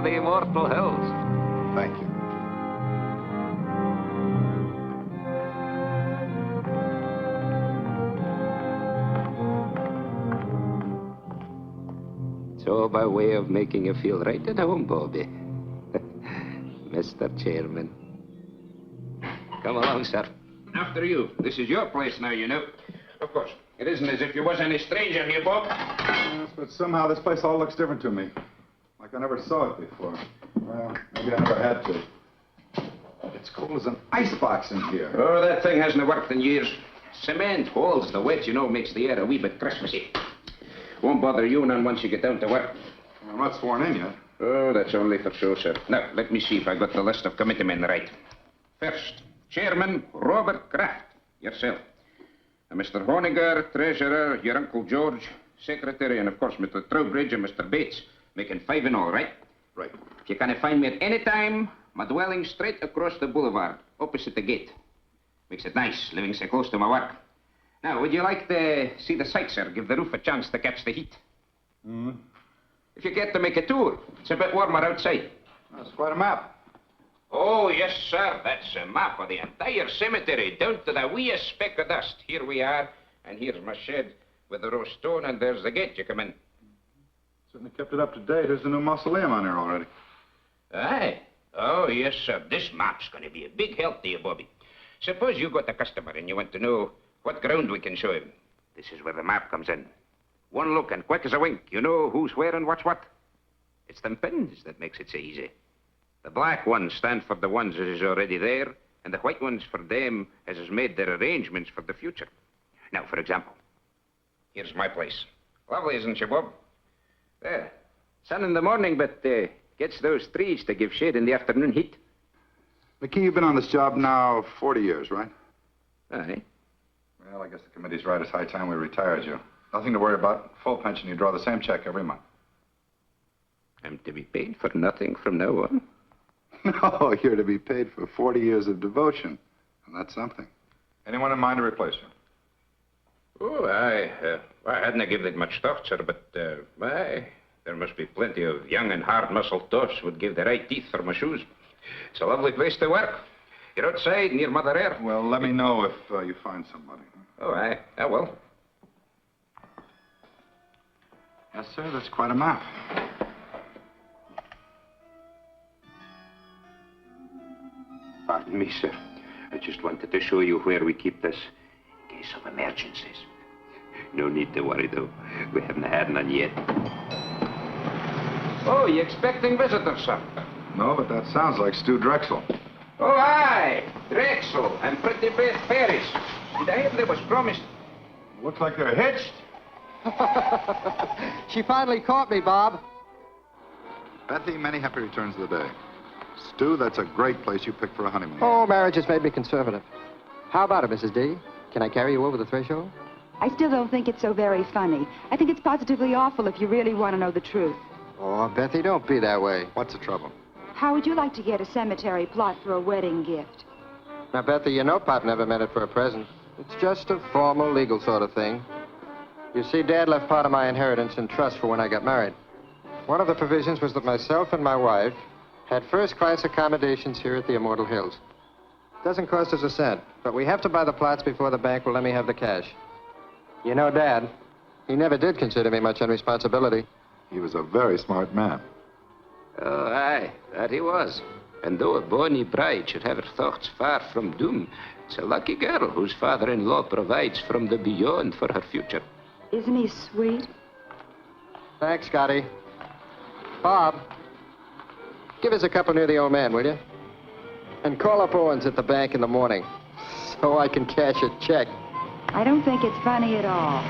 the immortal hills. Thank you. So, by way of making you feel right at home, Bobby. Mr. Chairman. Come along, sir. After you. This is your place now, you know. Of course. It isn't as if you was any stranger here, Bob. Yes, but somehow this place all looks different to me. Like I never saw it before. Well, maybe I never had to. It's cold as an icebox in here. Oh, that thing hasn't worked in years. Cement holds the wet, you know, makes the air a wee bit Christmassy. Won't bother you none once you get down to work. I'm not sworn in yet. Oh, that's only for show, sir. Now, let me see if I got the list of committee men right. First, Chairman Robert Kraft, yourself. Mr. Honiger, Treasurer, your Uncle George, Secretary, and of course Mr. Trowbridge and Mr. Bates, making 5 in all, right? Right. If you can find me at any time, my dwelling straight across the boulevard, opposite the gate. Makes it nice, living so close to my work. Now, would you like to see the sights, sir? Give the roof a chance to catch the heat. Mm-hmm. If you get to make a tour, it's a bit warmer outside. That's quite a map. Oh, yes, sir. That's a map of the entire cemetery, down to the weeest speck of dust. Here we are, and here's my shed with the row stone, and there's the gate you come in. Certainly kept it up to date. There's a new mausoleum on there already. Aye. Oh, yes, sir. This map's going to be a big help to you, Bobby. Suppose you got a customer and you want to know what ground we can show him. This is where the map comes in. One look and quick as a wink, you know who's where and what's what. It's them pins that makes it so easy. The black ones stand for the ones that is already there, and the white ones for them as has made their arrangements for the future. Now, for example, here's my place. Lovely, isn't she, Bob? There. Sun in the morning, but gets those trees to give shade in the afternoon heat. McKee, you've been on this job now 40 years, right? Aye. Well, I guess the committee's right. It's high time we retired you. Nothing to worry about. Full pension. You draw the same check every month. I'm to be paid for nothing from now on. No, you're to be paid for 40 years of devotion. And that's something. Anyone in mind to replace you? Oh, I hadn't given it much thought, sir, but, there must be plenty of young and hard-muscled toffs would give the right teeth for my shoes. It's a lovely place to work. You're outside, near Mother Air. Well, let me know if you find somebody. Oh, I will. Yes, sir, that's quite a map. Pardon me, sir. I just wanted to show you where we keep this in case of emergencies. No need to worry, though. We haven't had none yet. Oh, you expecting visitors, sir? No, but that sounds like Stu Drexel. Oh, aye. Drexel and Pretty Beth Paris. Did I hear they was promised? Looks like they're hitched. She finally caught me, Bob. Bethy, many happy returns of the day. Stu, that's a great place you picked for a honeymoon. Oh, marriage has made me conservative. How about it, Mrs. D? Can I carry you over the threshold? I still don't think it's so very funny. I think it's positively awful if you really want to know the truth. Oh, Bethy, don't be that way. What's the trouble? How would you like to get a cemetery plot for a wedding gift? Now, Bethy, you know Pop never meant it for a present. It's just a formal, legal sort of thing. You see, Dad left part of my inheritance in trust for when I got married. One of the provisions was that myself and my wife had first-class accommodations here at the Immortal Hills. Doesn't cost us a cent, but we have to buy the plots before the bank will let me have the cash. You know, Dad, he never did consider me much on responsibility. He was a very smart man. Oh, aye, that he was. And though a bonny bride should have her thoughts far from doom, it's a lucky girl whose father-in-law provides from the beyond for her future. Isn't he sweet? Thanks, Scotty. Bob, give us a couple near the old man, will you? And call up Owens at the bank in the morning so I can cash a check. I don't think it's funny at all.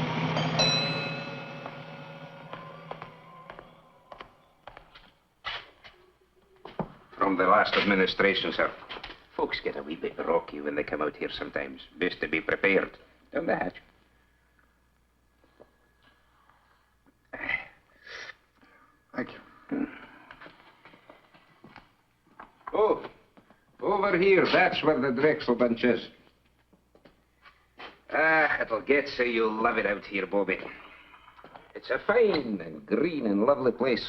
From the last administration, sir. Folks get a wee bit rocky when they come out here sometimes. Best to be prepared. Down the hatch. Thank you. Oh, over here. That's where the Drexel bunch is. Ah, it'll get so you'll love it out here, Bobby. It's a fine and green and lovely place.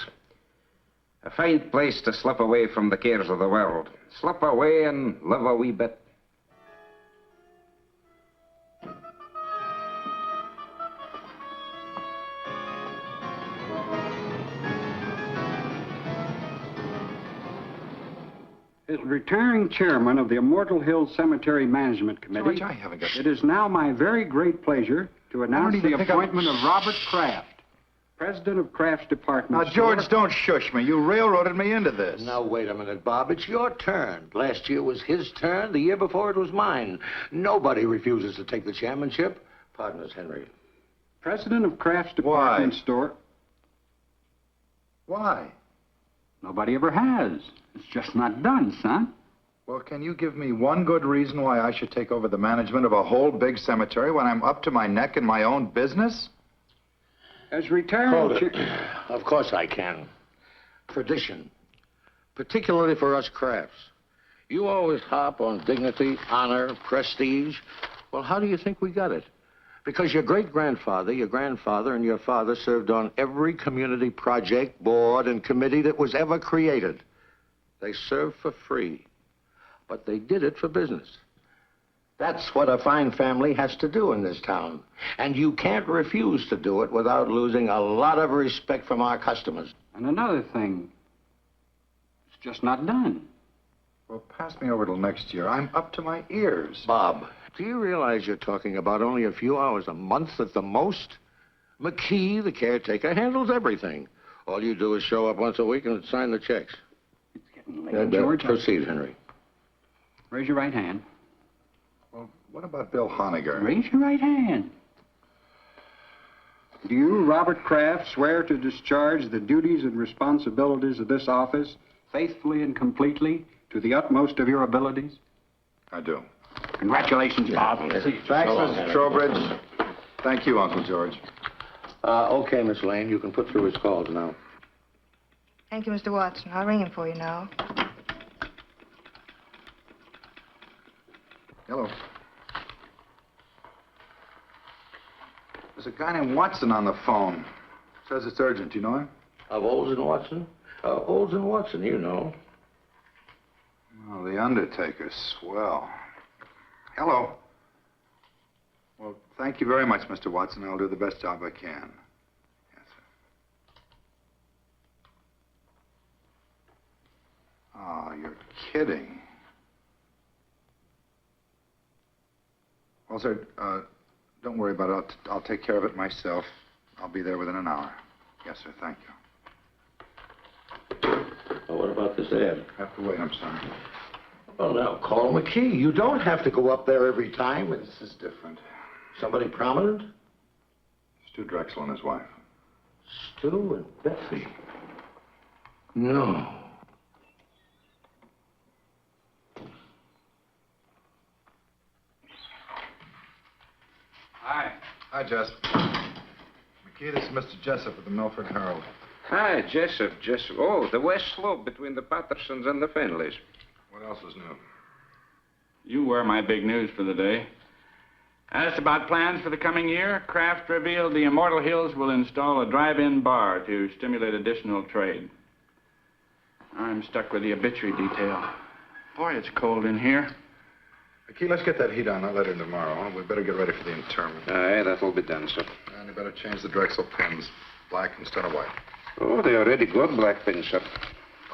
A fine place to slip away from the cares of the world. Slip away and live a wee bit. As retiring chairman of the Immortal Hills Cemetery Management Committee, George, I haven't got... it is now my very great pleasure to announce the even think appointment of Robert Kraft, president of Kraft's department. Now, George, don't shush me. You railroaded me into this. Now, wait a minute, Bob. It's your turn. Last year was his turn. The year before it was mine. Nobody refuses to take the chairmanship. Pardon us, Henry. President of Kraft's department store. Why? Nobody ever has. It's just not done, son. Well, can you give me one good reason why I should take over the management of a whole big cemetery when I'm up to my neck in my own business? As retiring Hold it. Of course I can. Tradition. Particularly for us Crafts. You always hop on dignity, honor, prestige. Well, how do you think we got it? Because your great-grandfather, your grandfather, and your father served on every community project, board, and committee that was ever created. They served for free, but they did it for business. That's what a fine family has to do in this town. And you can't refuse to do it without losing a lot of respect from our customers. And another thing, it's just not done. Well, pass me over till next year. I'm up to my ears. Bob, do you realize you're talking about only a few hours a month at the most? McKee, the caretaker, handles everything. All you do is show up once a week and sign the checks. It's getting late, George. Proceed, Henry. Raise your right hand. Well, what about Bill Honegger? Raise your right hand. Do you, Robert Kraft, swear to discharge the duties and responsibilities of this office faithfully and completely to the utmost of your abilities? I do. Congratulations, Bob. Thanks, Mrs. Trowbridge. Thank you, Uncle George. Okay, Miss Lane, you can put through his calls now. Thank you, Mr. Watson. I'll ring him for you now. Hello. There's a guy named Watson on the phone. Says it's urgent. You know him? Of Olds and Watson? Olds and Watson, you know. Oh, the Undertaker. Swell. Hello. Well, thank you very much, Mr. Watson. I'll do the best job I can. Yes, sir. Oh, you're kidding. Well, sir, don't worry about it. I'll take care of it myself. I'll be there within an hour. Yes, sir. Thank you. Well, what about this ad? Have to wait. I'm sorry. Well, now, call McKee. You don't have to go up there every time. This is different. Somebody prominent? Stu Drexel and his wife. Stu and Betsy. No. Hi. Hi, Jess. McKee, this is Mr. Jessup of the Milford Herald. Hi, Jessup. Oh, the west slope between the Pattersons and the Fenleys. What else is new? You were my big news for the day. Asked about plans for the coming year, Kraft revealed the Immortal Hills will install a drive-in bar to stimulate additional trade. I'm stuck with the obituary detail. Boy, it's cold in here. McKee, let's get that heat on, not later tomorrow. We better get ready for the interment. Aye, that'll be done, sir. And you better change the Drexel pins, black instead of white. Oh, they already got black pins, sir.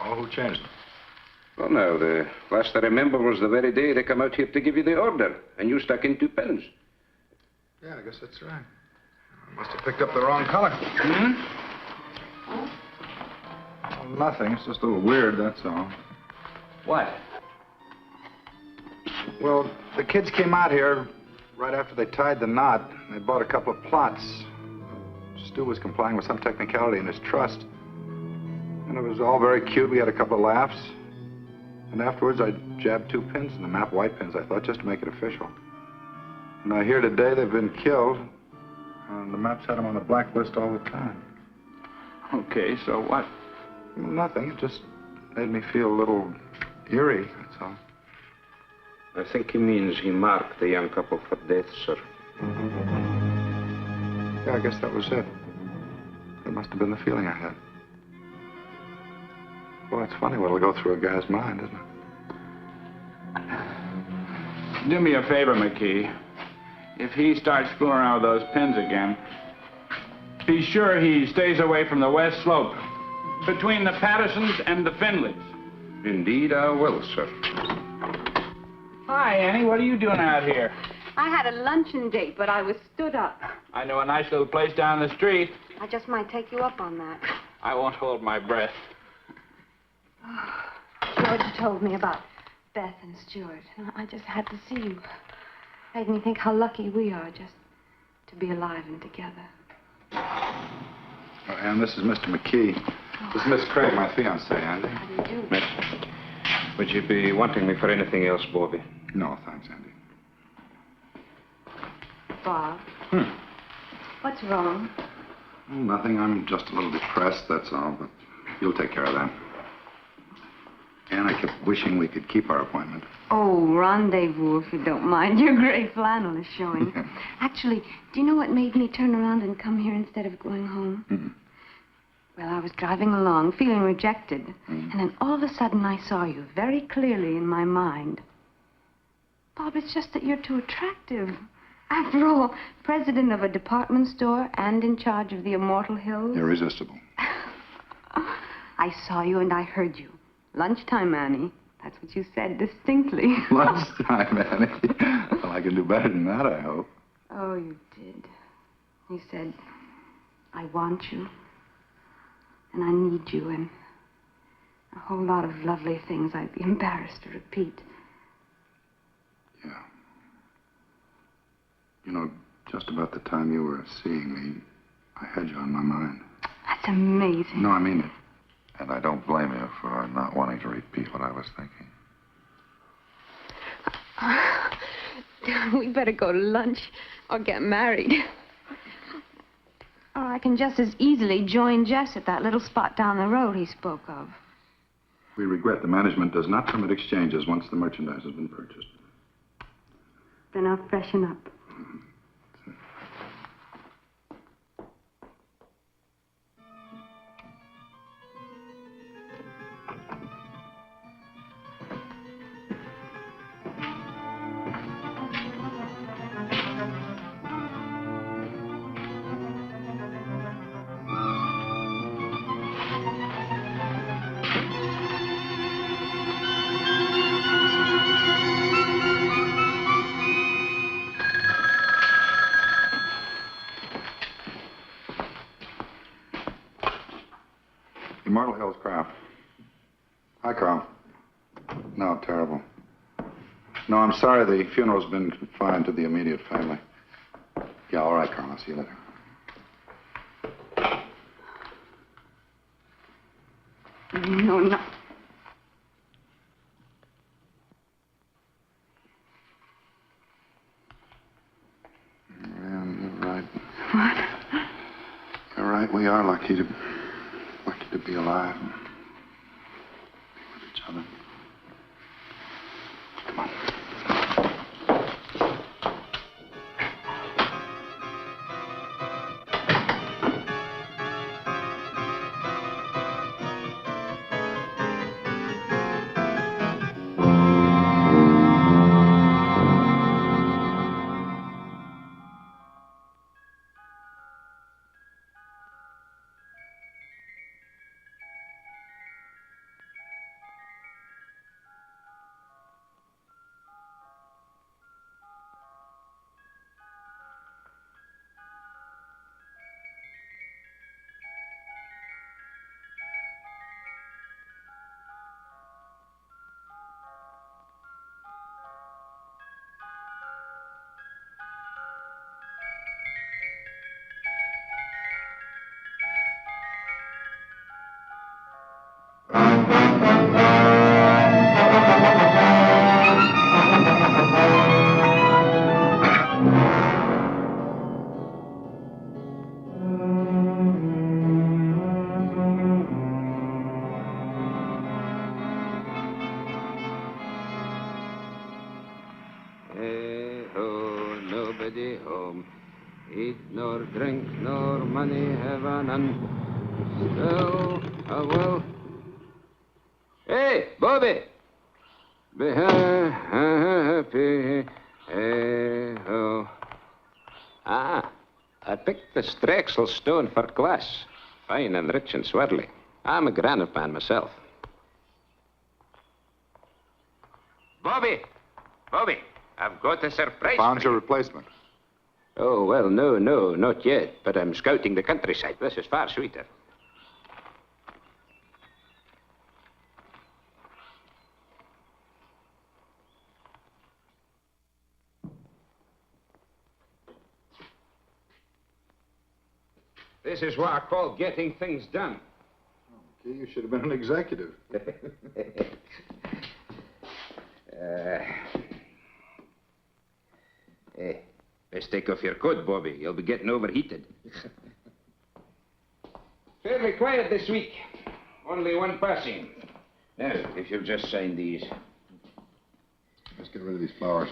Oh, who changed them? Well, now, the last I remember was the very day they come out here to give you the order, and you stuck in 2 pins. Yeah, I guess that's right. I must have picked up the wrong color. Well, nothing. It's just a little weird, that's all. What? Well, the kids came out here right after they tied the knot. They bought a couple of plots. Stu was complying with some technicality in his trust. And it was all very cute. We had a couple of laughs. And afterwards, I jabbed 2 pins in the map, white pins, I thought, just to make it official. And I hear today they've been killed. And the maps had them on the blacklist all the time. Okay, so what? Nothing. It just made me feel a little eerie, that's all. I think he means he marked the young couple for death, sir. Yeah, I guess that was it. That must have been the feeling I had. Well, it's funny what'll go through a guy's mind, isn't it? Do me a favor, McKee. If he starts fooling around with those pins again, be sure he stays away from the west slope, between the Pattersons and the Finleys. Indeed, I will, sir. Hi, Annie. What are you doing out here? I had a luncheon date, but I was stood up. I know a nice little place down the street. I just might take you up on that. I won't hold my breath. George told me about Beth and Stuart. I just had to see you. Made me think how lucky we are just to be alive and together. Oh, Ann, this is Mr. McKee. This is Miss Craig, my fiancée, Andy. How do you do? Miss, would you be wanting me for anything else, Bobby? No, thanks, Andy. Bob. What's wrong? Oh, nothing. I'm just a little depressed, that's all, but you'll take care of that. Ann, I kept wishing we could keep our appointment. Oh, rendezvous, if you don't mind. Your gray flannel is showing. Actually, do you know what made me turn around and come here instead of going home? Well, I was driving along, feeling rejected. And then all of a sudden, I saw you very clearly in my mind. Bob, it's just that you're too attractive. After all, president of a department store and in charge of the Immortal Hills. Irresistible. I saw you and I heard you. Lunchtime, Annie. That's what you said distinctly. Lunchtime, Annie. Well, I can do better than that, I hope. Oh, you did. You said, I want you. And I need you, and a whole lot of lovely things I'd be embarrassed to repeat. Yeah. You know, just about the time you were seeing me, I had you on my mind. That's amazing. No, I mean it. And I don't blame you for not wanting to repeat what I was thinking. We better go to lunch or get married. Or I can just as easily join Jess at that little spot down the road he spoke of. We regret the management does not permit exchanges once the merchandise has been purchased. Then I'll freshen up. Immortal Hills, Kraft. Hi, Carl. No, terrible. No, I'm sorry. The funeral's been confined to the immediate family. Yeah, all right, Carl. I'll see you later. No, no. Yeah, you're right. What? You're right. We are lucky to be alive and be with each other. Come on. Nobody home. Eat nor drink nor money have none. Still, well. Hey, Bobby! Be happy. Oh. Ah, I picked the Strexel stone for glass. Fine and rich and swirly. I'm a granite man myself. Bobby! Bobby, I've got a surprise. Found your replacement. Oh, well, no, not yet. But I'm scouting the countryside. This is far sweeter. This is what I call getting things done. Okay, you should have been an executive. Hey, best take off your coat, Bobby. You'll be getting overheated. Fairly quiet this week. Only one passing. Now, if you'll just sign these. Let's get rid of these flowers.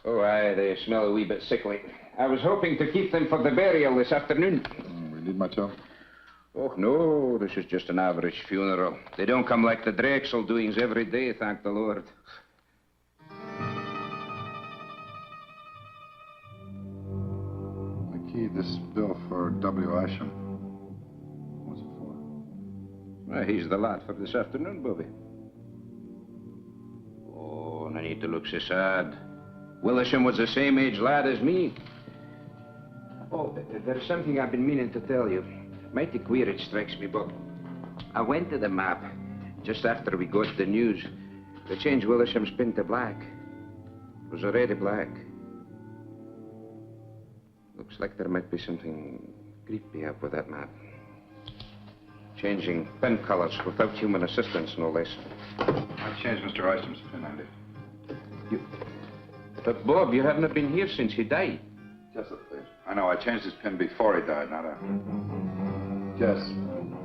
Oh, aye, they smell a wee bit sickly. I was hoping to keep them for the burial this afternoon. We need much help? Oh, no, this is just an average funeral. They don't come like the Drexel doings every day, thank the Lord. McKee, this bill for W. Isham. What's it for? Well, he's the lad for this afternoon, Bobby. Oh, and I need to look so sad. Willisham was the same age lad as me. Oh, there's something I've been meaning to tell you. Mighty queer it strikes me, Bob. I went to the map just after we got the news. They changed Willisham's pin to black. It was already black. Looks like there might be something creepy up with that map. Changing pen colors without human assistance, no less. I changed Mr. Isham's pin, I did. But, Bob, you haven't been here since he died. Jess, please. I know, I changed his pin before he died, not after. Jess,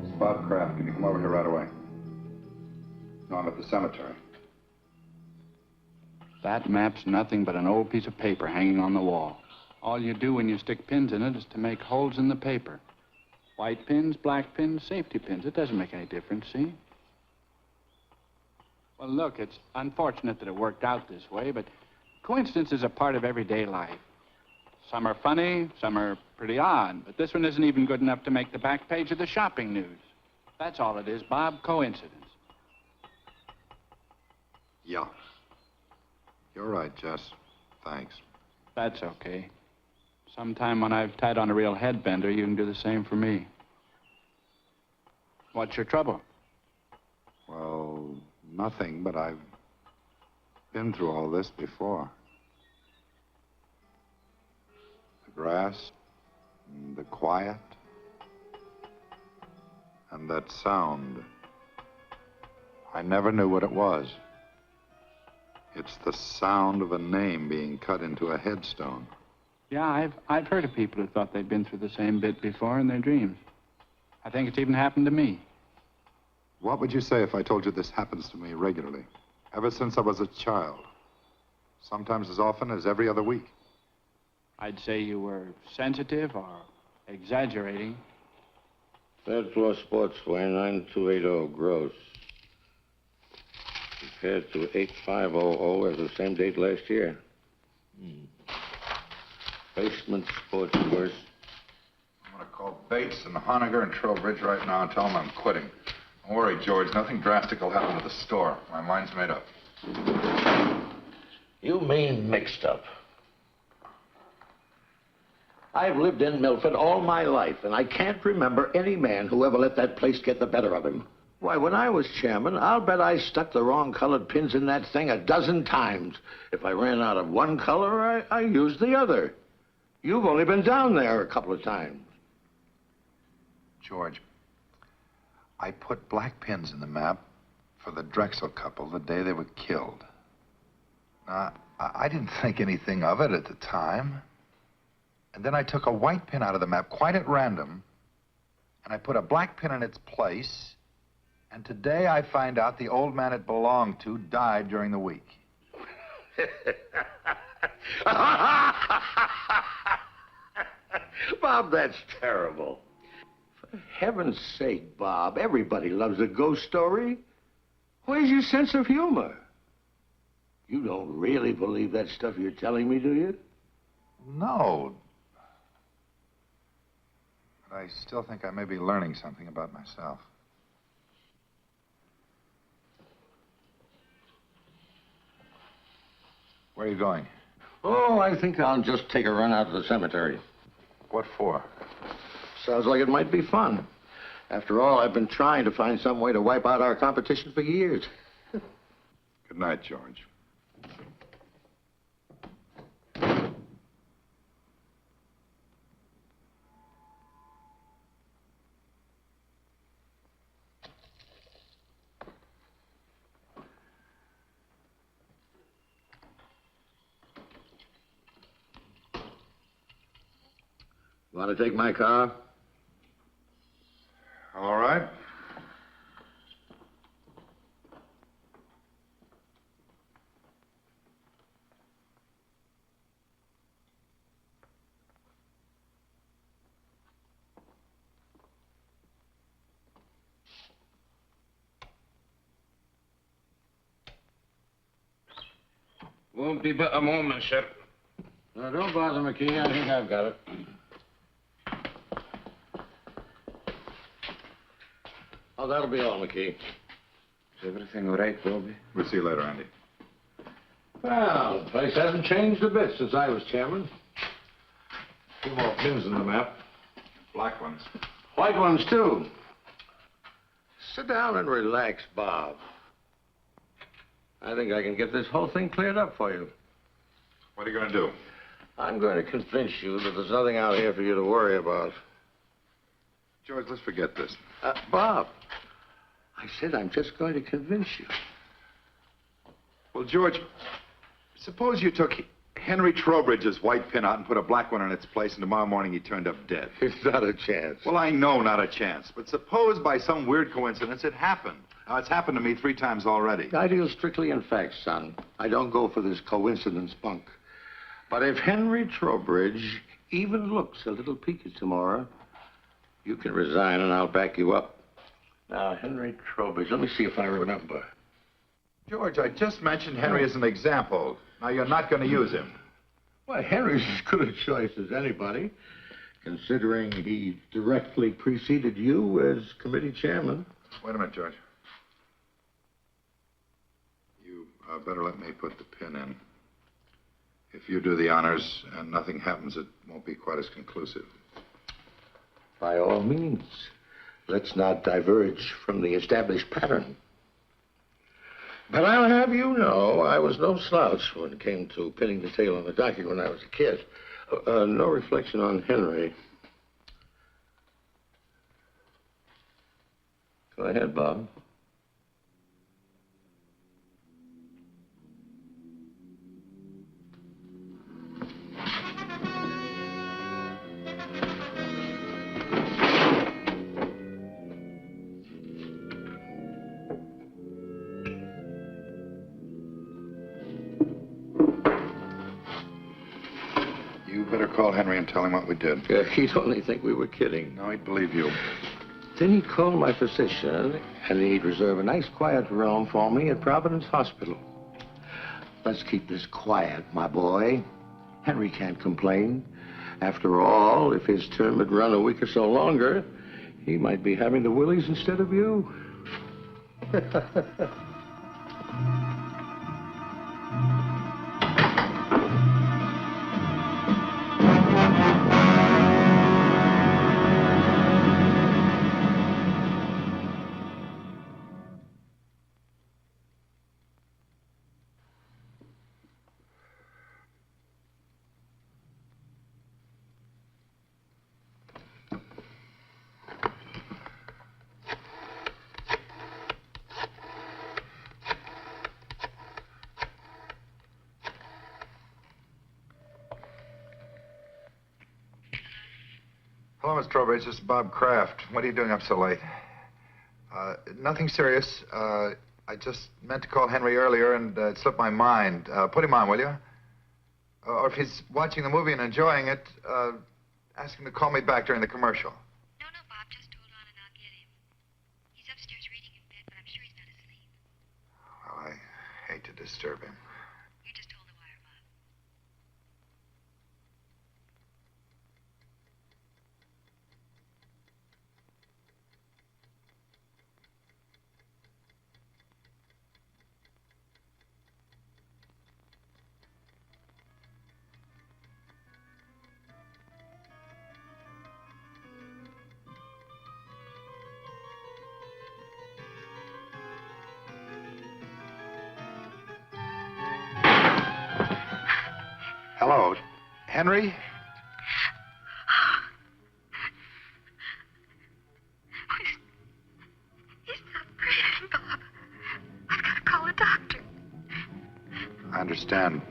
it's Bob Kraft. Can you come over here right away? No, I'm at the cemetery. That map's nothing but an old piece of paper hanging on the wall. All you do when you stick pins in it is to make holes in the paper. White pins, black pins, safety pins. It doesn't make any difference, see? Well, look, it's unfortunate that it worked out this way, but coincidences are part of everyday life. Some are funny, some are pretty odd, but this one isn't even good enough to make the back page of the shopping news. That's all it is, Bob, coincidence. Yeah. You're right, Jess. Thanks. That's okay. Sometime when I've tied on a real headbender, you can do the same for me. What's your trouble? Well, nothing, but I've been through all this before. The grass, and the quiet, and that sound. I never knew what it was. It's the sound of a name being cut into a headstone. Yeah, I've heard of people who thought they'd been through the same bit before in their dreams. I think it's even happened to me. What would you say if I told you this happens to me regularly? Ever since I was a child. Sometimes as often as every other week. I'd say you were sensitive or exaggerating. Third floor sportswear, 9280 gross. Compared to 8500 as the same date last year. Basement sportswear. I'm going to call Bates and Honegger and Trowbridge right now and tell them I'm quitting. Don't worry, George. Nothing drastic will happen to the store. My mind's made up. You mean mixed up? I've lived in Milford all my life, and I can't remember any man who ever let that place get the better of him. Why, when I was chairman, I'll bet I stuck the wrong colored pins in that thing 12 times. If I ran out of one color, I used the other. You've only been down there a couple of times. George, I put black pins in the map for the Drexel couple the day they were killed. Now, I didn't think anything of it at the time. And then I took a white pin out of the map quite at random, and I put a black pin in its place, and today I find out the old man it belonged to died during the week. Bob, that's terrible. For heaven's sake, Bob, everybody loves a ghost story. Where's your sense of humor? You don't really believe that stuff you're telling me, do you? No. But I still think I may be learning something about myself. Where are you going? Oh, I think I'll just take a run out to the cemetery. What for? Sounds like it might be fun. After all, I've been trying to find some way to wipe out our competition for years. Good night, George. Want to take my car? All right. Won't be but a moment, sir. No, don't bother, McKee. I think I've got it. Oh, that'll be all, McKee. Is everything all right, Bobby? We'll see you later, Andy. Well, the place hasn't changed a bit since I was chairman. A few more pins in the map. Black ones. White ones, too. Sit down and relax, Bob. I think I can get this whole thing cleared up for you. What are you going to do? I'm going to convince you that there's nothing out here for you to worry about. George, let's forget this. Bob, I said I'm just going to convince you. Well, George, suppose you took Henry Trowbridge's white pin out and put a black one in its place, and tomorrow morning he turned up dead. It's not a chance. Well, I know not a chance, but suppose by some weird coincidence it happened. Now, it's happened to me 3 times already. I deal strictly in facts, son. I don't go for this coincidence bunk. But if Henry Trowbridge even looks a little peaked tomorrow, you can resign and I'll back you up. Now, Henry Trowbridge, let me see if I remember. George, I just mentioned Henry as an example. Now, you're not going to use him. Well, Henry's as good a choice as anybody, considering he directly preceded you as committee chairman. Wait a minute, George. You better let me put the pin in. If you do the honors and nothing happens, it won't be quite as conclusive. By all means, let's not diverge from the established pattern. But I'll have you know, I was no slouch when it came to pinning the tail on the donkey when I was a kid. No reflection on Henry. Go ahead, Bob. call Henry and tell him what we did. He'd only think we were kidding. No, he'd believe you. Then he'd call my physician, and he'd reserve a nice quiet room for me at Providence Hospital. Let's keep this quiet, my boy. Henry can't complain. After all, if his term had run a week or so longer, he might be having the willies instead of you. Hello, Miss Trowbridge. This is Bob Kraft. What are you doing up so late? Nothing serious. I just meant to call Henry earlier and it slipped my mind. Put him on, will you? Or if he's watching the movie and enjoying it, ask him to call me back during the commercial. No, Bob, just hold on and I'll get him. He's upstairs reading in bed, but I'm sure he's not asleep. Well, I hate to disturb him. You just hold the wire, Bob. Hello, Henry? He's not breathing, Bob. I've got to call a doctor. I understand.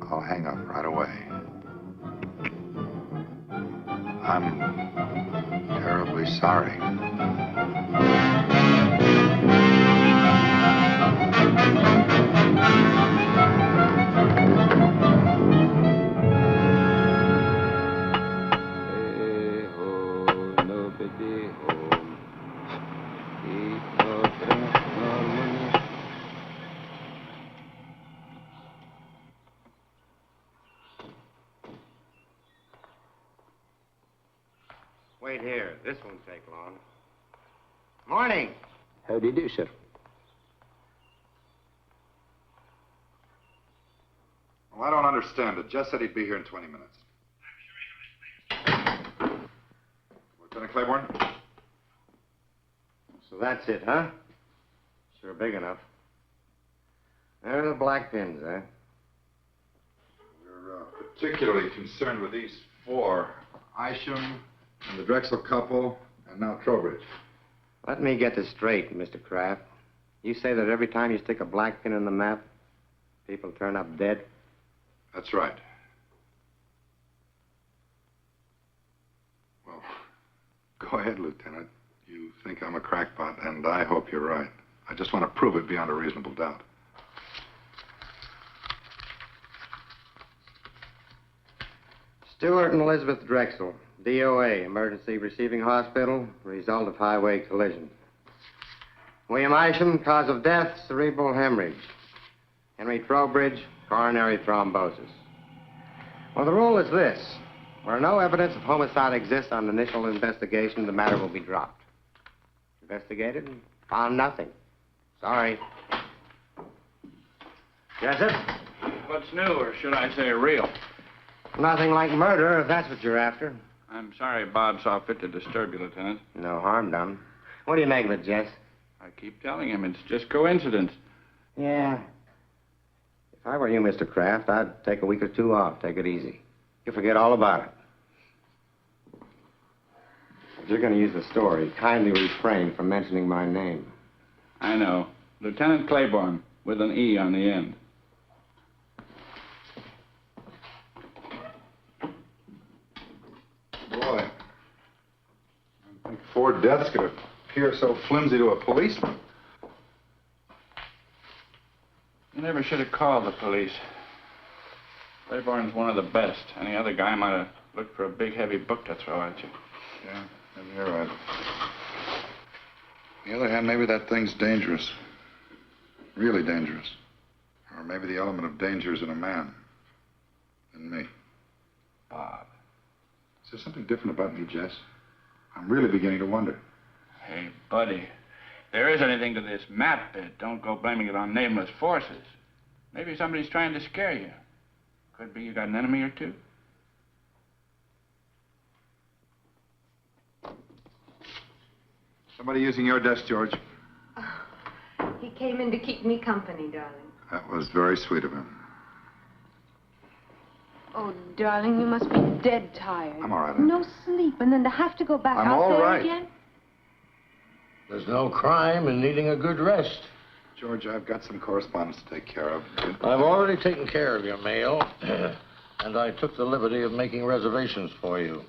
I'll hang up right away. I'm terribly sorry. Wait here. This won't take long. Morning. How do you do, sir? Well, I don't understand it. Jess said he'd be here in 20 minutes. Lieutenant Claiborne? So that's it, huh? Sure big enough. There are the black pins, eh? We're particularly concerned with these four. Isham and the Drexel couple, and now Trowbridge. Let me get this straight, Mr. Kraft. You say that every time you stick a black pin in the map, people turn up dead? That's right. Well, go ahead, Lieutenant. You think I'm a crackpot, and I hope you're right. I just want to prove it beyond a reasonable doubt. Stewart and Elizabeth Drexel, DOA, Emergency Receiving Hospital, result of highway collision. William Isham, cause of death, cerebral hemorrhage. Henry Trowbridge, coronary thrombosis. Well, the rule is this. Where no evidence of homicide exists on initial investigation, the matter will be dropped. Investigated and found nothing. Sorry. Jessup? What's new, or should I say real? Nothing like murder, if that's what you're after. I'm sorry Bob saw fit to disturb you, Lieutenant. No harm done. What do you make of it, Jess? I keep telling him it's just coincidence. Yeah. If I were you, Mr. Kraft, I'd take a week or two off. Take it easy. You'll forget all about it. If you're going to use the story, kindly refrain from mentioning my name. I know. Lieutenant Claiborne, with an E on the end. Boy, I think 4 deaths could appear so flimsy to a policeman. You never should have called the police. Claiborne's one of the best. Any other guy might have looked for a big, heavy book to throw at you. Yeah, maybe you're right. On the other hand, maybe that thing's dangerous. Really dangerous. Or maybe the element of danger is in a man. In me. Bob. Is there something different about me, Jess? I'm really beginning to wonder. Hey, buddy. If there is anything to this map bit, don't go blaming it on nameless forces. Maybe somebody's trying to scare you. Could be you got an enemy or two. Somebody using your desk, George. He came in to keep me company, darling. That was very sweet of him. Oh, darling, you must be dead tired. I'm all right. No sleep, and then to have to go back I'm out all there right. again? There's no crime in needing a good rest. George, I've got some correspondence to take care of. I've already taken care of your mail, and I took the liberty of making reservations for you.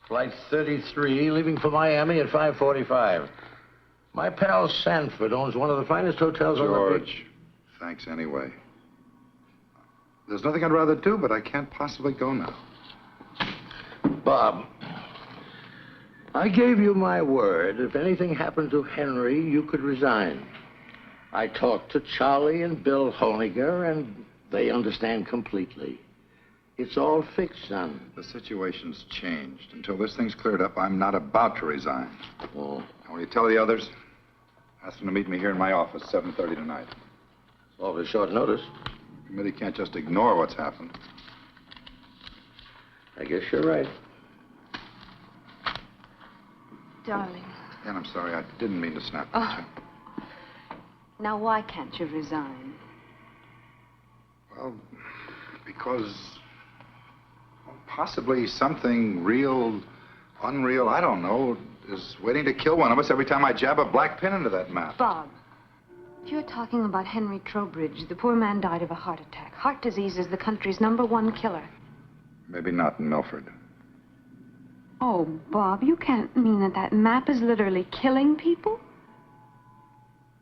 Flight 33, leaving for Miami at 5:45. My pal Sanford owns one of the finest hotels on the George, thanks anyway. There's nothing I'd rather do, but I can't possibly go now. Bob, I gave you my word. If anything happened to Henry, you could resign. I talked to Charlie and Bill Honiger, and they understand completely. It's all fixed, son. The situation's changed. Until this thing's cleared up, I'm not about to resign. Oh. And when you tell the others, ask them to meet me here in my office, 7:30 tonight. It's awfully short notice. The committee can't just ignore what's happened. I guess you're right. Darling, And I'm sorry, I didn't mean to snap at you. now why can't you resign? Well, because possibly something real, unreal, I don't know, is waiting to kill one of us every time I jab a black pin into that map. Bob, you're talking about Henry Trowbridge. The poor man died of a heart attack. Heart disease is the country's #1 killer. Maybe not in Milford. Oh, Bob, you can't mean that that map is literally killing people?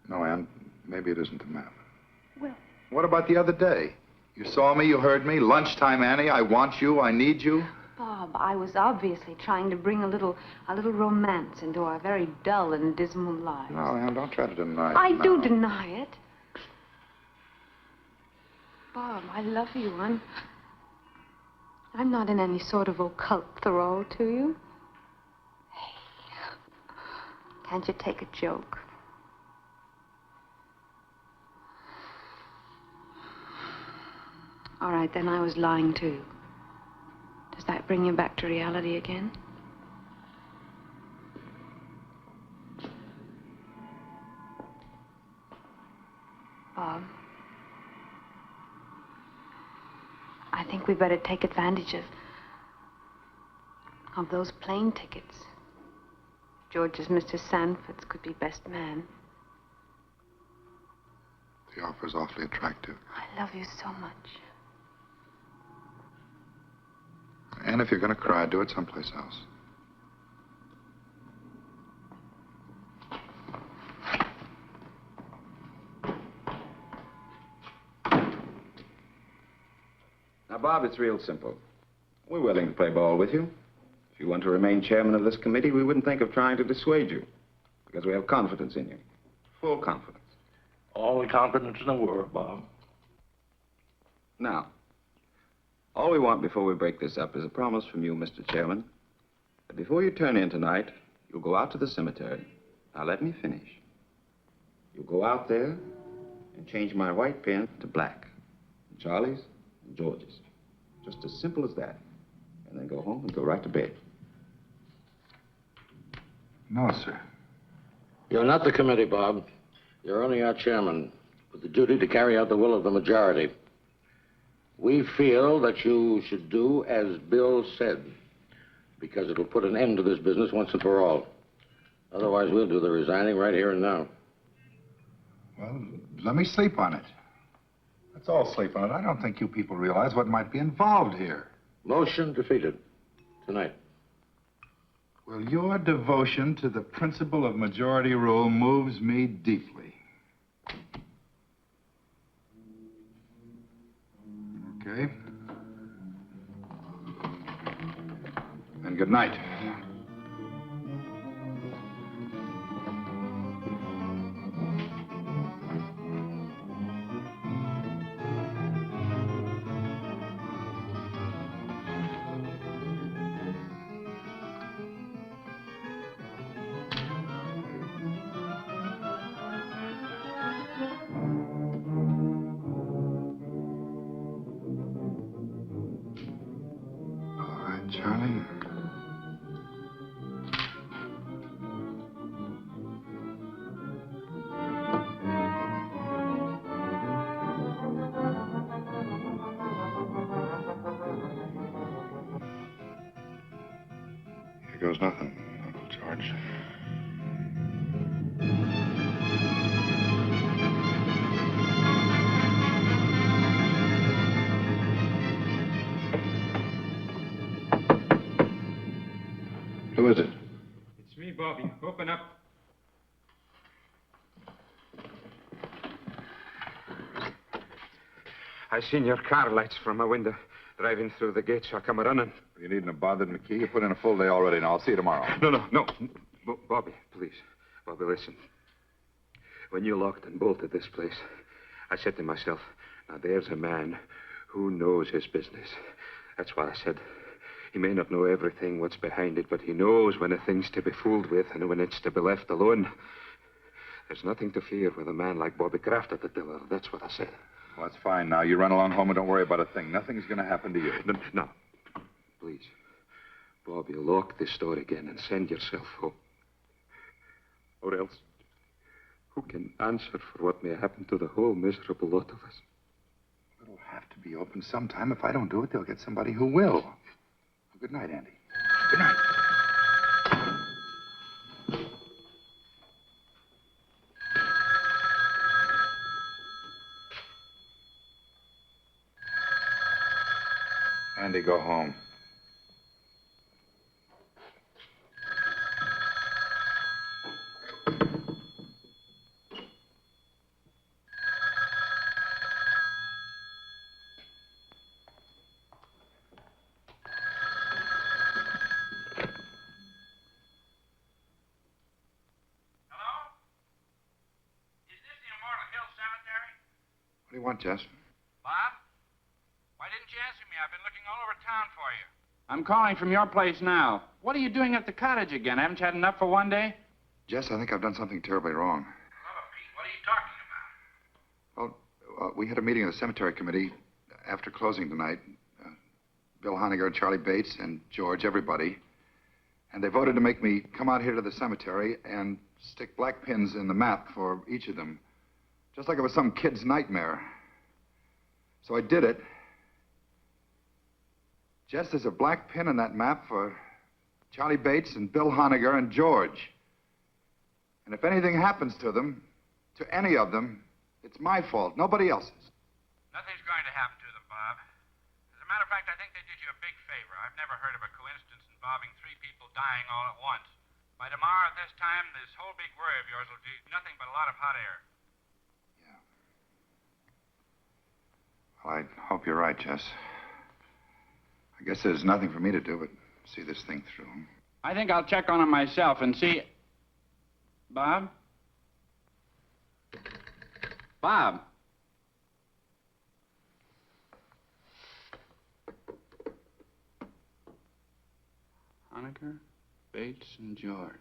No, Ann, maybe it isn't the map. Well... What about the other day? You saw me, you heard me. Lunchtime, Annie, I want you, I need you. Bob, I was obviously trying to bring a little romance into our very dull and dismal lives. No, Ann, don't try to deny it. I now. do deny it. Bob, I love you. I'm not in any sort of occult thrall to you. Hey, can't you take a joke? All right, then I was lying too. Does that bring you back to reality again? Bob, I think we better take advantage of those plane tickets. George's Mr. Sanford's could be best man. The offer's awfully attractive. I love you so much. And if you're going to cry, do it someplace else. Now, Bob, it's real simple. We're willing to play ball with you. If you want to remain chairman of this committee, we wouldn't think of trying to dissuade you, because we have confidence in you. Full confidence. All the confidence in the world, Bob. Now, all we want before we break this up is a promise from you, Mr. Chairman, that before you turn in tonight, you'll go out to the cemetery. Now, let me finish. You'll go out there and change my white pen to black. Charlie's and George's. Just as simple as that. And then go home and go right to bed. No, sir. You're not the committee, Bob. You're only our chairman, with the duty to carry out the will of the majority. We feel that you should do as Bill said, because it'll put an end to this business once and for all. Otherwise, we'll do the resigning right here and now. Well, let me sleep on it. Let's all sleep on it. I don't think you people realize what might be involved here. Motion defeated. Tonight. Well, your devotion to the principle of majority rule moves me deeply. Okay? Good night. Charlie. Here goes nothing, Uncle George. Who is it? It's me, Bobby. Open up. I seen your car lights from my window driving through the gate, so I come running. You needn't have bothered McKee. You put in a full day already. Now, I'll see you tomorrow. No. Bobby, please. Bobby, listen. When you locked and bolted this place, I said to myself, now there's a man who knows his business. That's why I said, he may not know everything what's behind it, but he knows when a thing's to be fooled with and when it's to be left alone. There's nothing to fear with a man like Bobby Kraft at the tiller. That's what I said. Well, that's fine now. You run along home and don't worry about a thing. Nothing's going to happen to you. No. Please. Bobby, lock this door again and send yourself home. Or else, who can answer for what may happen to the whole miserable lot of us? It'll have to be open sometime. If I don't do it, they'll get somebody who will. Good night, Andy. Good night. Andy, go home. What do you want, Jess? Bob? Why didn't you answer me? I've been looking all over town for you. I'm calling from your place now. What are you doing at the cottage again? Haven't you had enough for one day? Jess, I think I've done something terribly wrong. Hello, Pete. What are you talking about? Well, we had a meeting of the cemetery committee after closing tonight. Bill Honegger, Charlie Bates, and George, everybody. And they voted to make me come out here to the cemetery and stick black pins in the map for each of them. Just like it was some kid's nightmare. So I did it. Jess, there's a black pin in that map for Charlie Bates and Bill Honegger and George. And if anything happens to them, to any of them, it's my fault, nobody else's. Nothing's going to happen to them, Bob. As a matter of fact, I think they did you a big favor. I've never heard of a coincidence involving 3 people dying all at once. By tomorrow at this time, this whole big worry of yours will be nothing but a lot of hot air. Well, I hope you're right, Jess. I guess there's nothing for me to do but see this thing through. I think I'll check on him myself and see... Bob? Bob? Honegger, Bates, and George.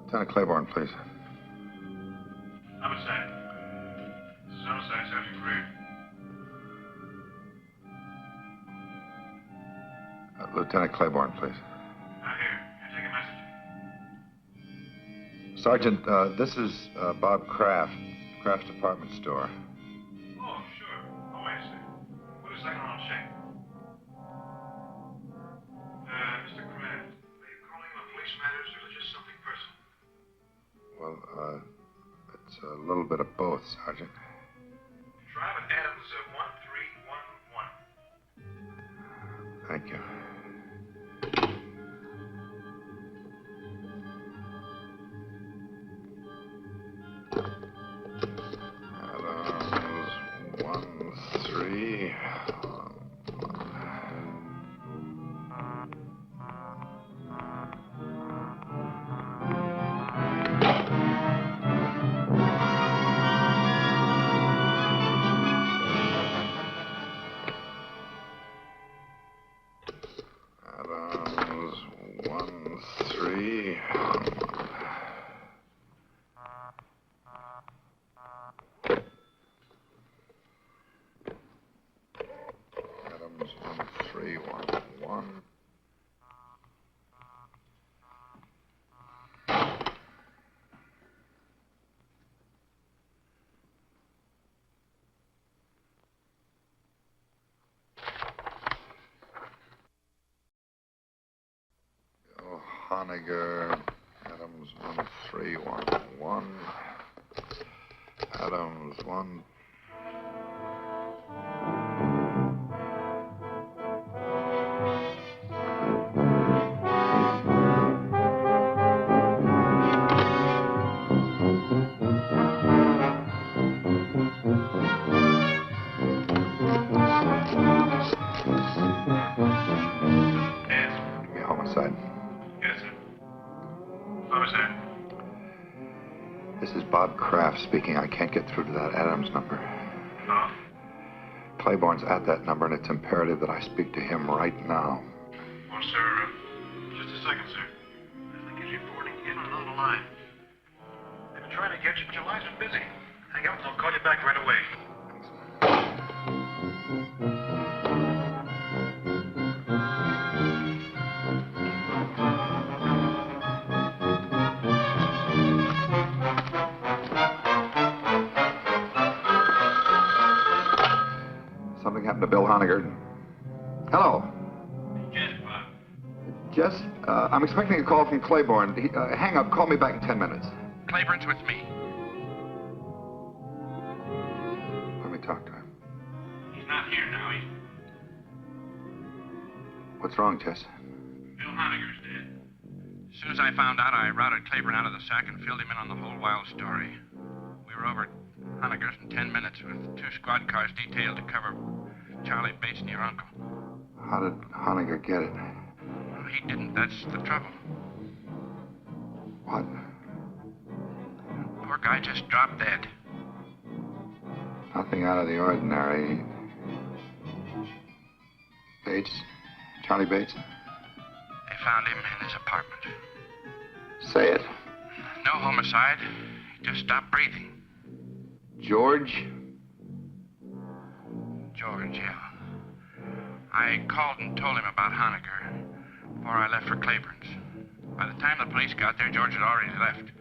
Lieutenant Claiborne, please. Homicide. This is Homicide, Sergeant Greer. Lieutenant Claiborne, please. Here. Can I take a message? Sergeant, this is Bob Kraft, Kraft's department store. Oh, sure. Oh, wait a second. Wait a second, I'll check. Mr. Kraft, are you calling on police matters or just something personal? Well, it's a little bit of both, Sergeant. Drive at Adams 1311. Thank you. Adams 1311. Honegger, Adams 1311. Adams 1. Give me homicide. Yes, sir. Homicide. This is Bob Kraft speaking. I can't get through to that Adams number. Oh? Claiborne's at that number, and it's imperative that I speak to him right now. Well, sir, just a second, sir. I think he's reporting in on another line. They've been trying to get you, but your line's been busy. Hang up and I'll call you back right away. Something happened to Bill Honegger. Hello. Yes, Bob. Jess, I'm expecting a call from Claiborne. Hang up. Call me back in 10 minutes. Claiborne's with me. Let me talk to him. He's not here now. What's wrong, Jess? Bill Honegger's dead. As soon as I found out, I routed Claiborne out of the sack and filled him in on the whole wild story. We were over at Honegger's in 10 minutes with 2 squad cars detailed to cover Charlie Bates and your uncle. How did Honegger get it? Well, he didn't. That's the trouble. What? Poor guy just dropped dead. Nothing out of the ordinary. Bates? Charlie Bates? They found him in his apartment. Say it. No homicide. He just stopped breathing. George? George, yeah. I called and told him about Honegger before I left for Claiborne's. By the time the police got there, George had already left.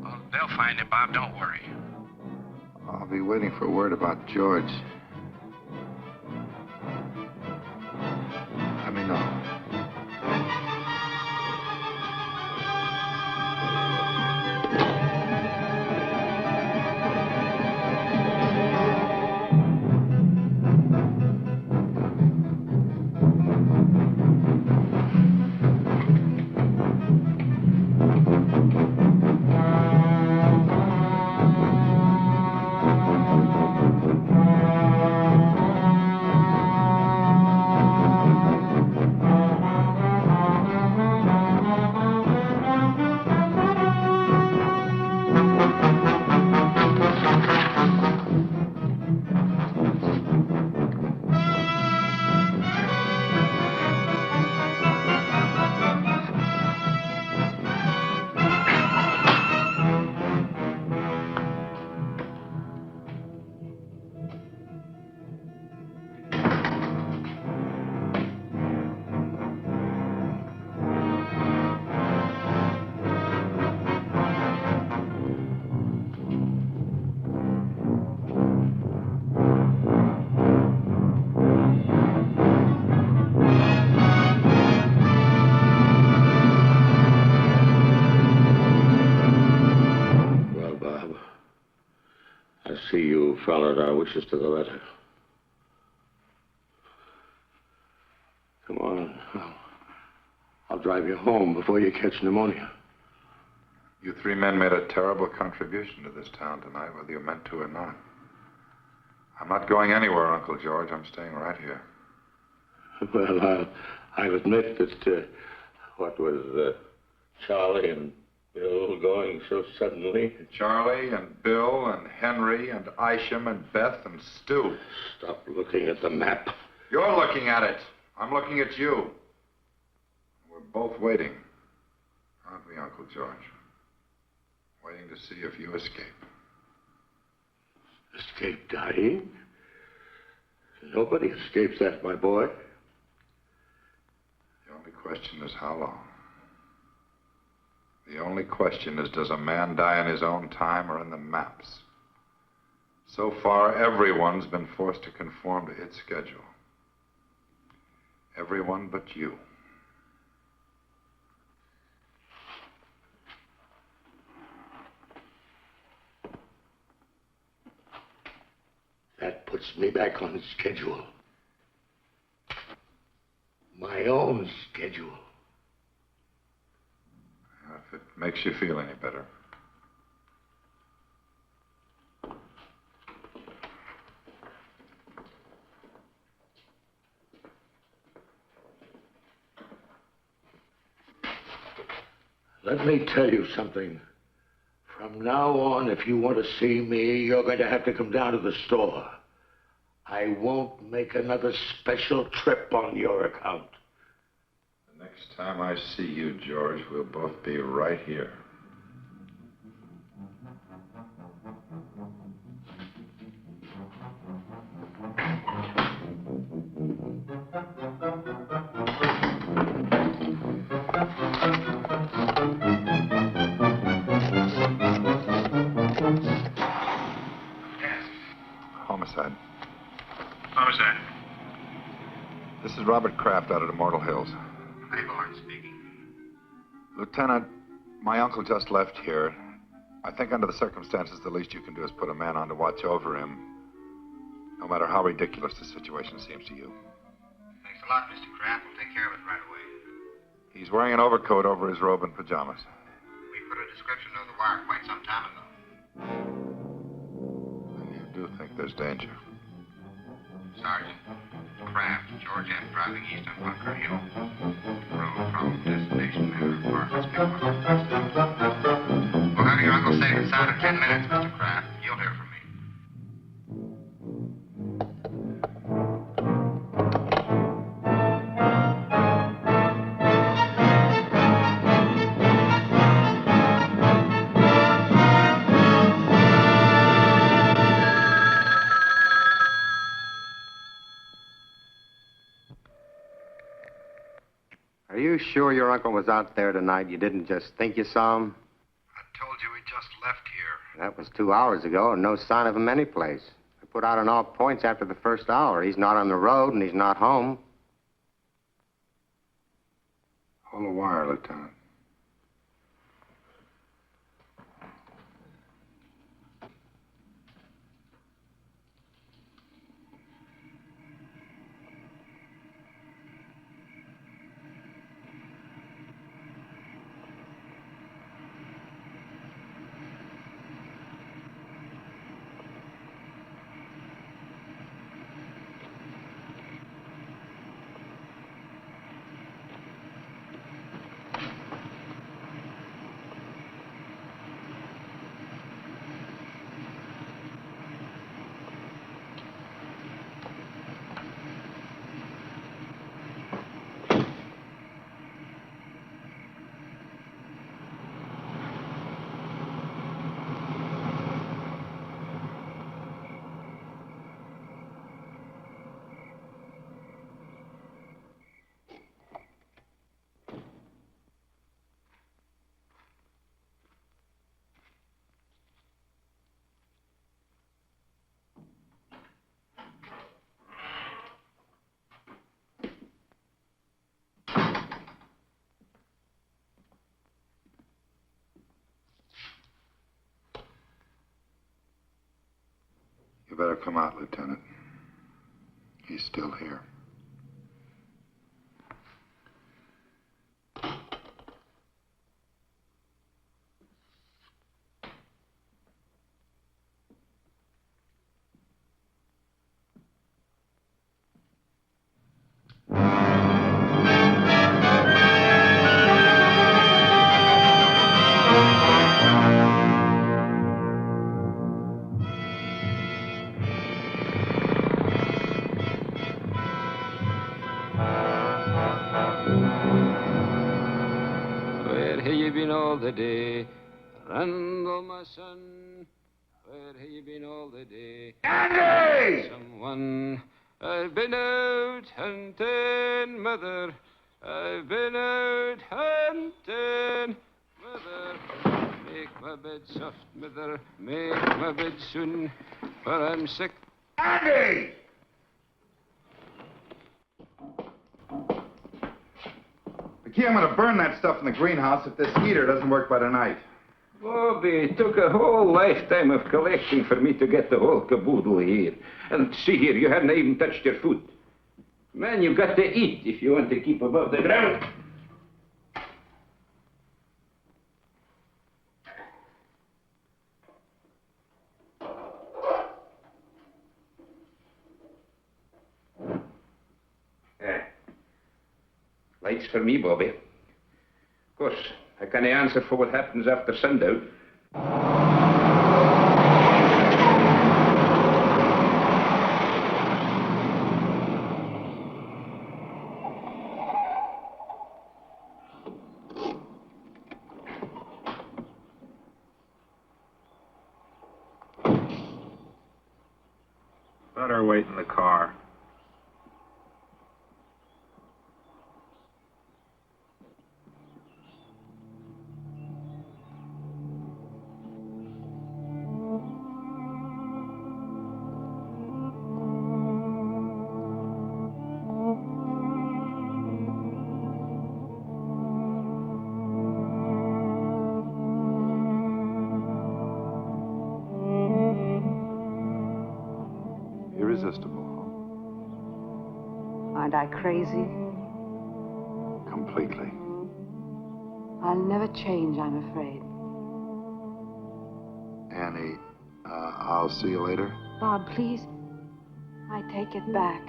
Well, they'll find him, Bob. Don't worry. I'll be waiting for word about George. Let me know. followed our wishes to the letter. Come on. I'll drive you home before you catch pneumonia. You three men made a terrible contribution to this town tonight, whether you meant to or not. I'm not going anywhere, Uncle George. I'm staying right here. Well, I'll admit that, what was Charlie and Bill going so suddenly? Charlie and Bill and Henry and Isham and Beth and Stu. Stop looking at the map. You're looking at it. I'm looking at you. We're both waiting, aren't we, Uncle George? Waiting to see if you escape. Escape dying? Nobody escapes that, my boy. The only question is how long. The only question is, does a man die in his own time or in the maps? So far, everyone's been forced to conform to its schedule. Everyone but you. That puts me back on schedule. My own schedule. If it makes you feel any better. Let me tell you something. From now on, if you want to see me, you're going to have to come down to the store. I won't make another special trip on your account. The next time I see you, George, we'll both be right here. Homicide. Homicide. This is Robert Kraft out at Immortal Hills. Boone speaking. Lieutenant, my uncle just left here. I think under the circumstances, the least you can do is put a man on to watch over him, no matter how ridiculous the situation seems to you. Thanks a lot, Mr. Kraft. We'll take care of it right away. He's wearing an overcoat over his robe and pajamas. We put a description of the wire quite some time ago. And you do think there's danger? Sergeant Kraft, George F. driving east on Bunker Hill. Road from destination Manor Apartments, We'll have your uncle safe and sound in 10 minutes, Mr. Kraft. You'll hear from me. Are you sure your uncle was out there tonight? You didn't just think you saw him? I told you he just left here. That was 2 hours ago, and no sign of him anyplace. I put out on all points after the first hour. He's not on the road, and he's not home. Hold the wire, Lieutenant. You better come out, Lieutenant. He's still here. Where have you been all the day? Randall, my son. Where have you been all the day? Andy! Someone. I've been out hunting, mother. I've been out hunting, mother. Make my bed soft, mother. Make my bed soon, for I'm sick. Andy! McKee, I'm going to burn that stuff in the greenhouse if this heater doesn't work by tonight. Bobby, it took a whole lifetime of collecting for me to get the whole caboodle here. And see here, you haven't even touched your food. Man, you've got to eat if you want to keep above the ground. Lights for me, Bobby. Of course, I can't answer for what happens after sundown. Better wait in the car. Irresistible. Aren't I crazy? Completely. I'll never change, I'm afraid. Annie, I'll see you later. Bob, please. I take it back.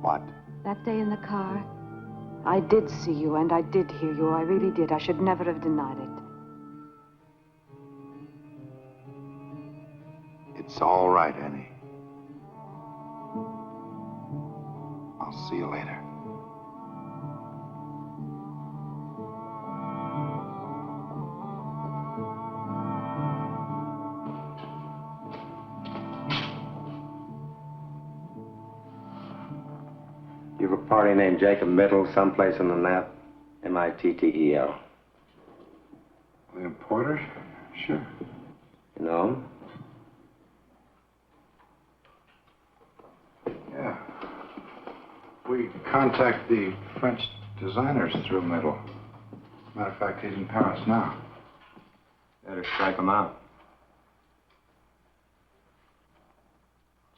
What? That day in the car, I did see you and I did hear you. I really did. I should never have denied it. It's all right, Annie. I'll see you later. You've a party named Jacob Mittel someplace on the map? M-I-T-T-E-L. William Porter? Sure. You know him? Yeah. We contact the French designers through Mittel. Matter of fact, he's in Paris now. Better strike him out.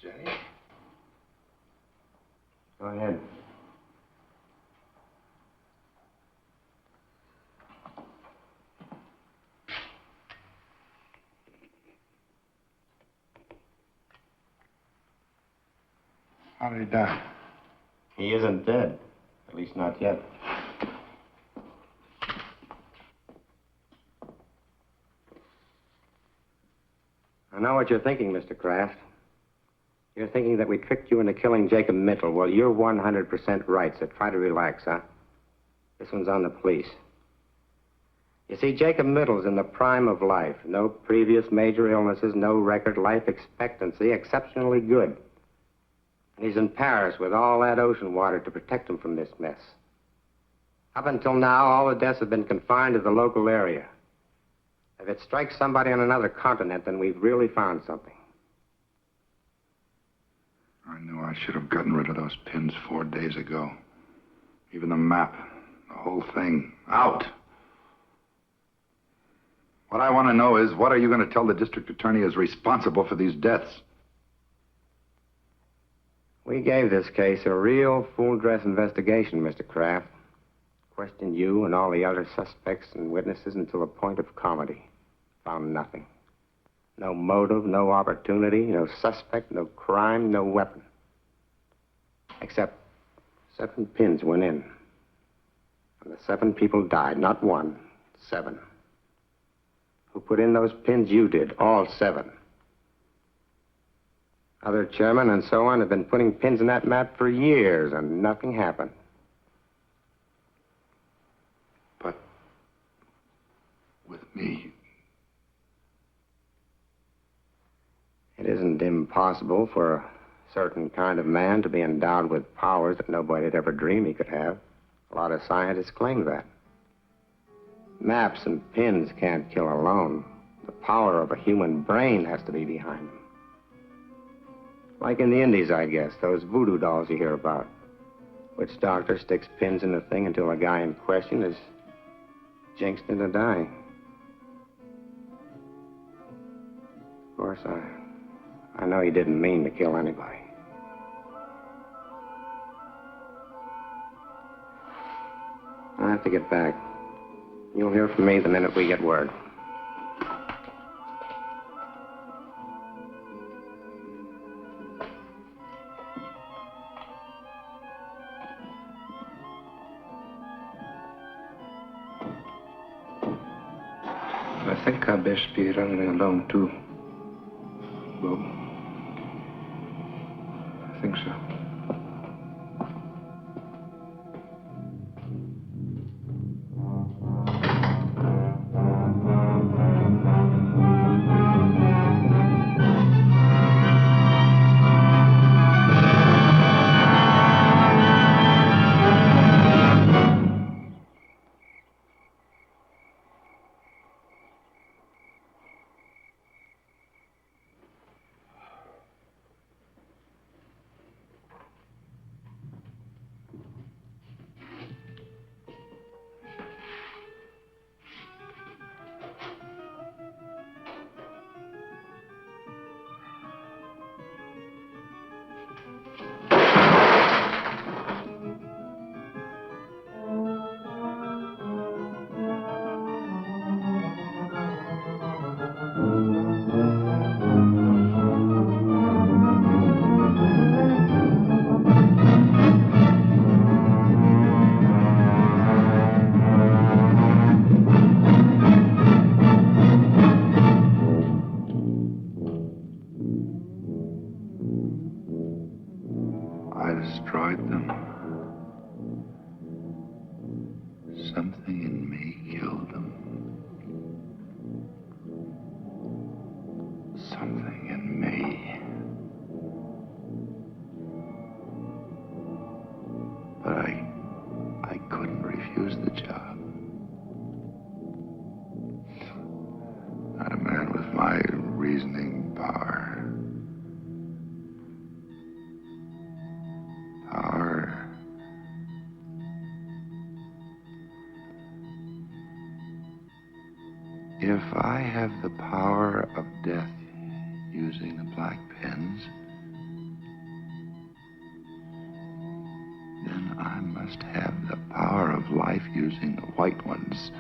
Jenny? Go ahead. How did he die? He isn't dead. At least not yet. I know what you're thinking, Mr. Kraft. You're thinking that we tricked you into killing Jacob Mittel. Well, you're 100% right, so try to relax, huh? This one's on the police. You see, Jacob Mittel's in the prime of life. No previous major illnesses, no record life expectancy, exceptionally good. And he's in Paris with all that ocean water to protect him from this mess. Up until now, all the deaths have been confined to the local area. If it strikes somebody on another continent, then we've really found something. I knew I should have gotten rid of those pins 4 days ago. Even the map, the whole thing, out. What I want to know is, what are you going to tell the district attorney is responsible for these deaths? We gave this case a real full-dress investigation, Mr. Kraft. Questioned you and all the other suspects and witnesses until the point of comedy. Found nothing. No motive, no opportunity, no suspect, no crime, no weapon. Except 7 pins went in. And the 7 people died, not 1, 7. Who put in those pins? You did, all 7. Other chairmen and so on have been putting pins in that map for years, and nothing happened. But with me, it isn't impossible for a certain kind of man to be endowed with powers that nobody had ever dreamed he could have. A lot of scientists claim that. Maps and pins can't kill alone. The power of a human brain has to be behind them. Like in the Indies, I guess, those voodoo dolls you hear about. Witch doctor sticks pins in the thing until the guy in question is jinxed into dying. Of course, I know he didn't mean to kill anybody. I have to get back. You'll hear from me the minute we get word. I think I'd best be running along, too. Bob. I think so. destroyed them. Something in me killed them. Something in me. But I couldn't refuse the job. Not a man with my reasoning power. If I have the power of death using the black pens, then I must have the power of life using the white ones.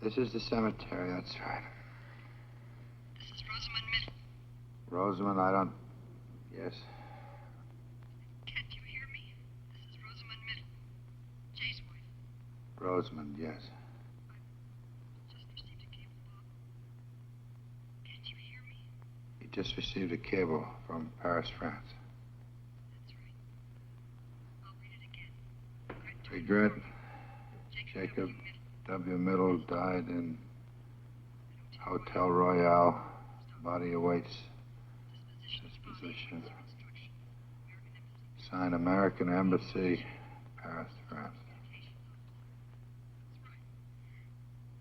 This is the cemetery, that's right. This is Rosamund Middle. Rosamond, I don't... Yes. Can't you hear me? This is Rosamund Middle. Jay's wife. Rosamond, yes. Just received a cable, Bob. Can't you hear me? He just received a cable from Paris, France. That's right. I'll read it again. Regret. Jacob W. Middle died in Hotel Royale. Body awaits disposition. Signed American Embassy, Paris, France.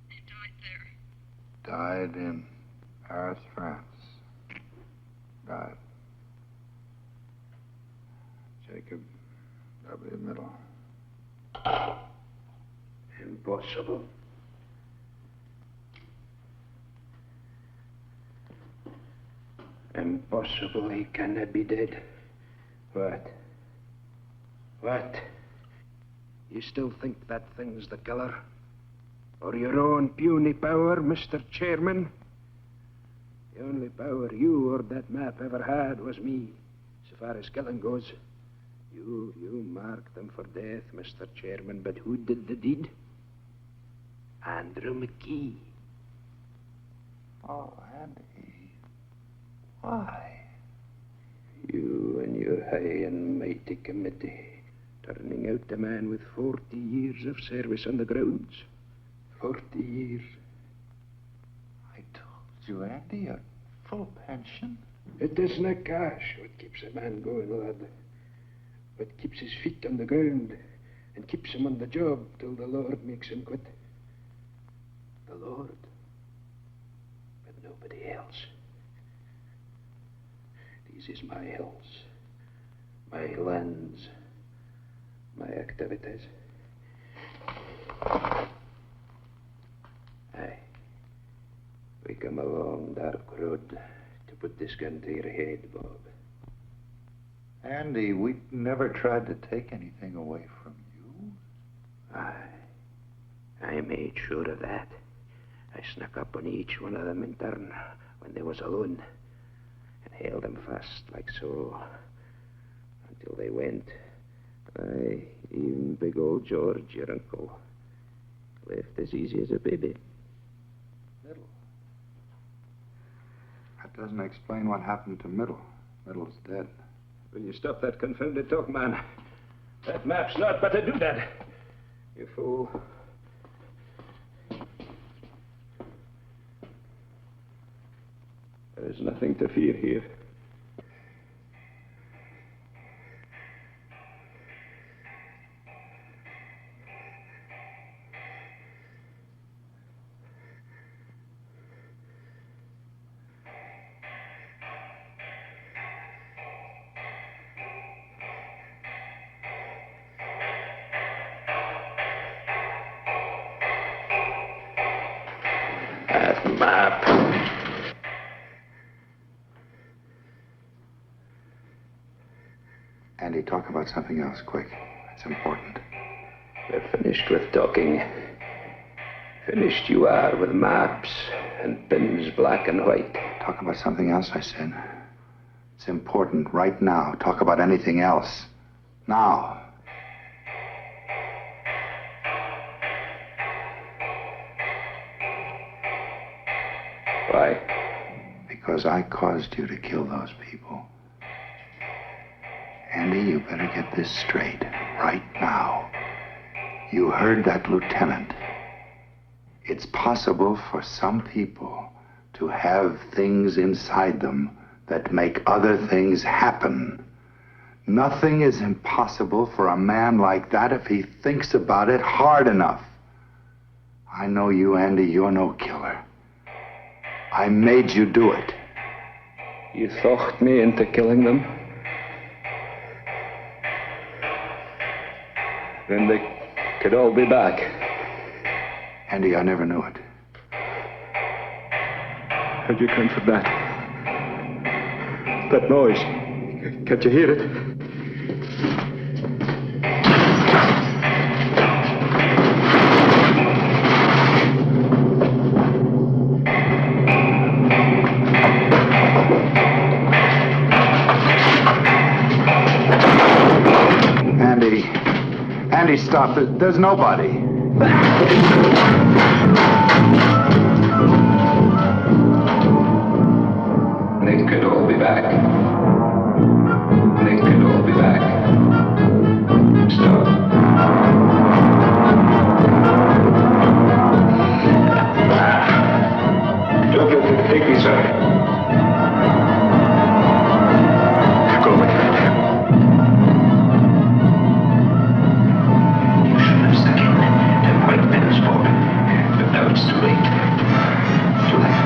He died there. Died in Paris, France. Died. Jacob W. Middle. Impossible. Impossible. He cannot be dead. What? What? You still think that thing's the killer? Or your own puny power, Mr. Chairman? The only power you or that map ever had was me, so far as killing goes. You marked them for death, Mr. Chairman, but who did the deed? Andrew McGee. Oh, Andy. Why? You and your high and mighty committee, turning out a man with 40 years of service on the grounds. 40 years. I told you, Andy, a full pension. It isn't cash what keeps a man going, lad. What keeps his feet on the ground and keeps him on the job till the Lord makes him quit. The Lord, but nobody else. This is my hills, my lands, my activities. Aye. We come a long, dark road to put this gun to your head, Bob. Andy, we never tried to take anything away from you. Aye. I made sure of that. I snuck up on each one of them in turn when they was alone and held them fast like so until they went. Aye, even big old George, your uncle, left as easy as a baby. Middle. That doesn't explain what happened to Middle. Middle's dead. Will you stop that confounded talk, man? That map's not but a doodad. You fool. There is nothing to fear here. That map. Andy, talk about something else, quick. It's important. We're finished with talking. Finished you are with maps and pins black and white. Talk about something else, I said. It's important right now. Talk about anything else. Now. Why? Because I caused you to kill those people. Andy, you better get this straight right now. You heard that lieutenant. It's possible for some people to have things inside them that make other things happen. Nothing is impossible for a man like that if he thinks about it hard enough. I know you, Andy, you're no killer. I made you do it. You talked me into killing them? Then they could all be back. Andy, I never knew it. How'd you come from that? That noise. Can't you hear it? Andy, stop. There's nobody. They could all be back. They could all be back. Stop. Don't take me, sir. Go away. You should have stuck in them white pens for me. But now it's too late. Too late.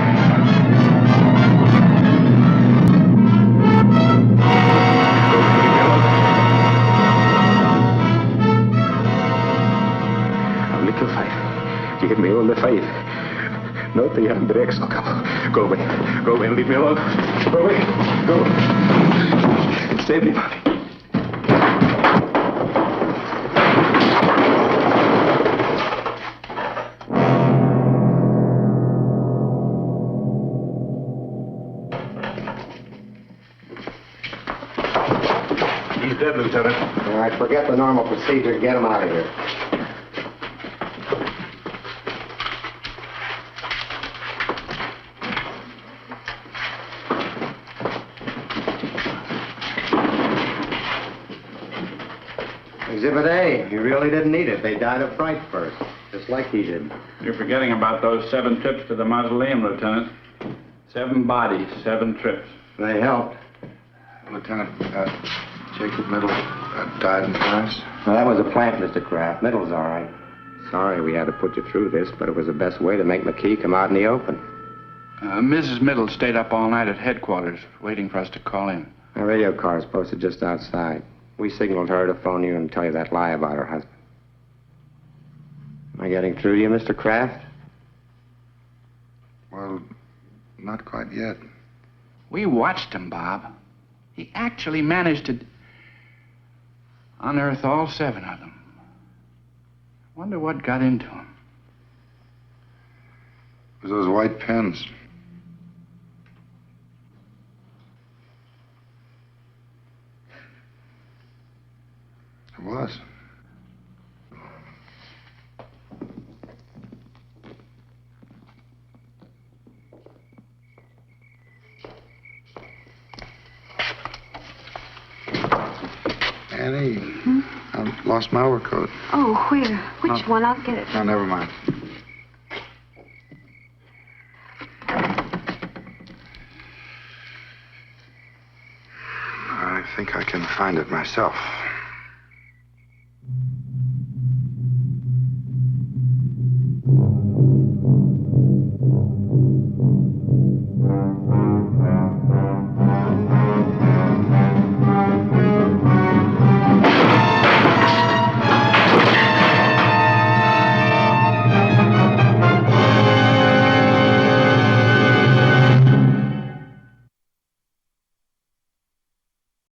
Give me all the faith. Not the young Drex. Go away. Go away and leave me alone. Go away. Go. Save me, Bobby. He's dead, Lieutenant. All right, forget the normal procedure. Get him out of here. Exhibit A. You really didn't need it. They died of fright first, just like he did. You're forgetting about those 7 trips to the mausoleum, Lieutenant. 7 bodies, 7 trips. They helped. Lieutenant, Jacob Middle died in France. Well, that was a plant, Mr. Kraft. Middle's all right. Sorry we had to put you through this, but it was the best way to make McKee come out in the open. Mrs. Middle stayed up all night at headquarters, waiting for us to call in. Our radio car is posted just outside. We signaled her to phone you and tell you that lie about her husband. Am I getting through to you, Mr. Kraft? Well, not quite yet. We watched him, Bob. He actually managed to unearth all 7 of them. Wonder what got into him. It was those white pens. It was. Annie, I lost my overcoat. Oh, where? Which one? I'll get it. No, never mind. I think I can find it myself.